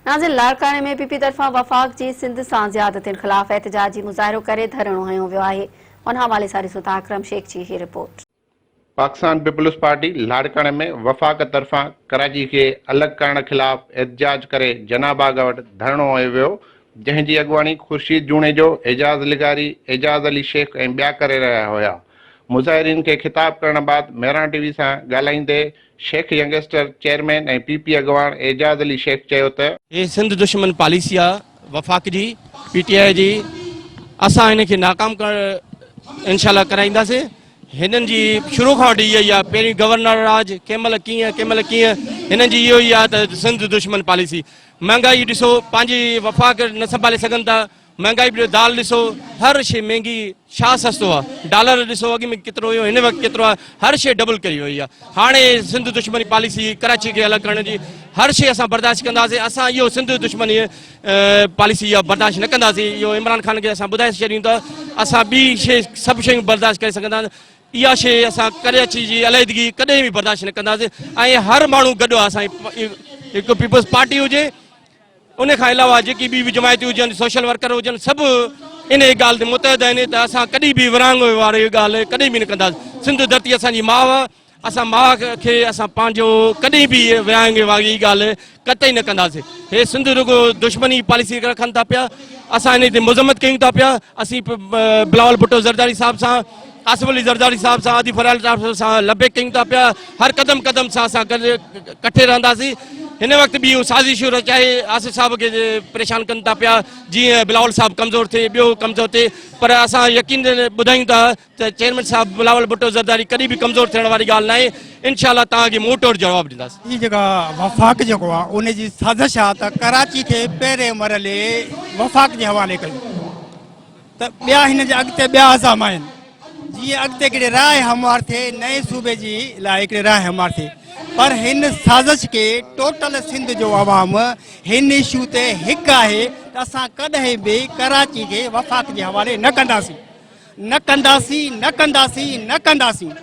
नाज़िल लाड़काने में पीपी तरफ़ां वफ़ाक़ जी सिंध सां ज़ियादतियुनि ख़िलाफ़ एहतजाजी मुज़ाहिरो करे धरणो हयो वियो आहे। उन हवाले सां ॾिसो था अकरम शेख जी ही रिपोर्ट। पाकिस्तान पीपल्स पार्टी लाड़काणे में वफ़ाक़ तरफ़ां कराची के अलॻि करण ख़िलाफ़ एहतजाज करे जनाबाग वटि धरणो हयो वियो, जंहिंजी अॻुवाणी ख़ुर्शीद जूणेजो, एजाज़ लिगारी, एजाज़ अली शेख ऐं ॿिया करे रहिया हुआ। मुज़ाहिरीन के ख़िताब करण बाद मेहरान टीवी सां ॻाल्हाईंदे शेख यंगस्टर चेयरमैन ऐं पीपी अॻुवाण एजाज़ अली शेख चयो त ये सिंध दुश्मन पॉलिसी आहे वफ़ाक़ जी पीटीआई जी। असां हिन खे नाकाम कर इंशाल्लाह कराईंदासीं। हिननि जी शुरू खां वठी इहा आहे, पहिरीं गवर्नर राज कंहिं महिल कीअं हिननि जी इहो ई आहे त सिंध दुश्मन पॉलिसी। महांगाई ॾिसो, पंहिंजी वफ़ाक़ न संभाले सघनि था। महंगाई बि दाल ॾिसो, हर शइ महांगी, छा सस्तो आहे। डॉलर ॾिसो अॻु में केतिरो हुयो, हिन वक़्तु केतिरो आहे। हर शइ डबल कई वई आहे। हाणे सिंध दुश्मनी पॉलिसी, कराची खे अलॻि करण जी हर शइ असां बर्दाश्त कंदासीं। असां इहो सिंध दुश्मनी पॉलिसी इहा बर्दाश्त न कंदासीं। इहो इमरान ख़ान खे असां ॿुधाए छॾियूं था। असां ॿी शइ सभु शयूं बर्दाश्त करे सघंदा। इहा शइ असां कराची जी अलहदगी कॾहिं बि बर्दाश्त न कंदासीं। ऐं हर माण्हू गॾु आहे। असांजी हिकु पीपल्स पार्टी हुजे, उन खां अलावा जेकी ॿी जमायतूं हुजनि, सोशल वर्कर हुजनि, सभु इन ॻाल्हि ते मुतहद आहिनि त असां कॾहिं बि विरहाङे वारी ॻाल्हि कॾहिं बि न कंदासीं। सिंध धरती असांजी माउ आहे। असां माउ खे असां पंहिंजो कॾहिं बि विरहाङे वारी ॻाल्हि कतई न कंदासीं। हे सिंध रुगो दुश्मनी पॉलिसी रखनि था पिया। असां हिन ते मुज़म्मत कयूं था पिया। असीं बिलावल भुट्टो ज़रदारी साहिब सां, आसिफ अली ज़रदारी साहिब सां, आदिफ फराल सां लबे कयूं था पिया। हर क़दम क़दम सां असां गॾु कठे रहंदासीं। हिन वक़्तु बि इहो साज़िशूं रचाए आसिफ साहिब खे परेशान कनि था पिया, जीअं बिलावल साहिब कमज़ोर थिए, ॿियो कमज़ोर थिए। पर असां यकीन ॿुधायूं था त चेयरमैन साहिब बिलावल भुट्टो ज़रदारी कॾहिं बि कमज़ोर थियण वारी ॻाल्हि न आहे। इनशाला तव्हांखे मुंहुं तोड़ जवाबु ॾींदासीं। ही जेका वफ़ाक़ जेको आहे उन जी साज़िश आहे त कराची खे पहिरें मरहले वफ़ाक़ जे हवाले कयूं त ॿिया हिन जे अॻिते ॿिया अज़ाम आहिनि। जीअं अॻिते हिकिड़े राय हमवार थिए, नए सूबे जी लाइ हिकिड़े राय हमवार थिए। पर हिन साज़िश के टोटल सिंध जो अवाम हिन इशू ते हिकु आहे त असां कॾहिं बि कराची खे वफ़ाक़ जे हवाले न कंदासीं, न कंदासीं, न कंदासीं, न कंदासीं।